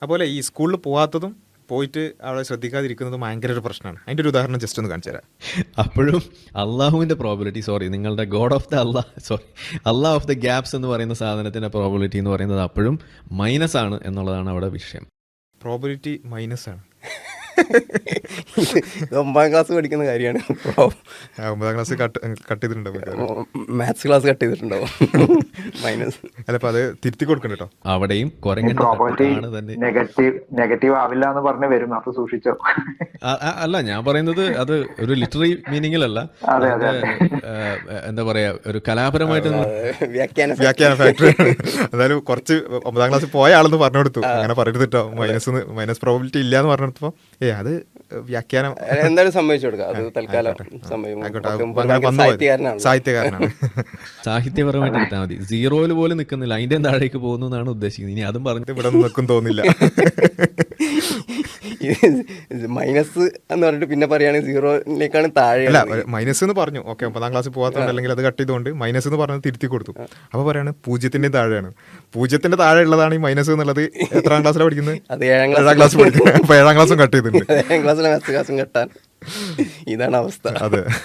അതുപോലെ ഈ സ്കൂളിൽ പോകാത്തതും പോയിട്ട് അവിടെ ശ്രദ്ധിക്കാതിരിക്കുന്നതും ഭയങ്കര ഒരു പ്രശ്നമാണ്. അതിൻ്റെ ഒരു ഉദാഹരണം ജസ്റ്റ് ഒന്ന് കാണിച്ചു തരാം. അപ്പോഴും അള്ളാഹുവിൻ്റെ പ്രോബിലിറ്റി, നിങ്ങളുടെ God of the Allah of the gaps എന്ന് പറയുന്ന സാധനത്തിൻ്റെ പ്രോബിലിറ്റി എന്ന് പറയുന്നത് അപ്പോഴും മൈനസ് ആണ് എന്നുള്ളതാണ് അവിടെ വിഷയം. പ്രോബിലിറ്റി മൈനസ് ആണ്. 9ാം ക്ലാസ് പഠിക്കുന്ന കാര്യമാണ്. 9ാം ക്ലാസ് കട്ട് ചെയ്തിട്ടുണ്ടാവും, മാത്സ് ക്ലാസ് കട്ട് ചെയ്തിട്ടുണ്ടാവും. മൈനസ് അല്ലപ്പോൾ അത് തിരുത്തി കൊടുക്കണം കേട്ടോ. അവിടെയും കുരങ്ങന്റെ തട്ടാണ് തന്നെ. നെഗറ്റീവ് ആവില്ല എന്ന് പറഞ്ഞ് വരും, അപ്പൊ സൂക്ഷിച്ചോ. അല്ല, ഞാൻ പറയുന്നത് അത് ഒരു ലിറ്റററി മീനിങ്ങിലല്ല, എന്താ പറയാ, ഒരു കലാപരമായിട്ട് വ്യാഖ്യാന ഫാക്ടറി. എന്തായാലും കുറച്ച് 9ാം ക്ലാസ് പോയ ആളെന്ന് പറഞ്ഞു കൊടുത്തു, അങ്ങനെ പറയരുത് കേട്ടോ, മൈനസ് പ്രോബിലിറ്റി ഇല്ല എന്ന് പറഞ്ഞപ്പോ അത് വ്യാഖ്യാനം എന്തായാലും സമ്മതിച്ചു കൊടുക്കാം. അത് തൽക്കാലം സാഹിത്യകാരനാണ്. സാഹിത്യപരമായിട്ട് എടുത്താൽ മതി. 0 പോലും നിൽക്കുന്നില്ല, അതിന്റെ താഴേക്ക് പോകുന്നു എന്നാണ് ഉദ്ദേശിക്കുന്നത്. ഇനി അതും പറഞ്ഞിട്ട് ഇവിടെ നിൽക്കും തോന്നില്ല. മൈനസ് എന്ന് പറഞ്ഞിട്ട് പിന്നെ പറയുകയാണെങ്കിൽ 0-ലേക്കാണ് താഴെ. അല്ല, മൈനസ് എന്ന് പറഞ്ഞു, ഓക്കെ 9ാം ക്ലാസ് പോകാത്തതുകൊണ്ട് അല്ലെങ്കിൽ അത് കട്ട് ചെയ്തുകൊണ്ട് മൈനസ് എന്ന് പറഞ്ഞത് തിരുത്തി കൊടുത്തു. അപ്പോൾ പറയാണ് 0-ന്റെ താഴെയാണ്. 0-ന്റെ താഴെ ഉള്ളതാണ് ഈ മൈനസ് എന്നുള്ളത്. എത്രാം ക്ലാസ്സിലാണ് പഠിക്കുന്നത്? അത് 7ാം ക്ലാസ് പഠിക്കുന്നത്. അപ്പോൾ 7ാം ക്ലാസ്സും കട്ട് ചെയ്തിട്ടുണ്ട്. 7ാം ക്ലാസ്സിലെ മാത്സ് ക്ലാസ്സും കെട്ടാൻ. ഇതാണ് അവസ്ഥ. അതെ.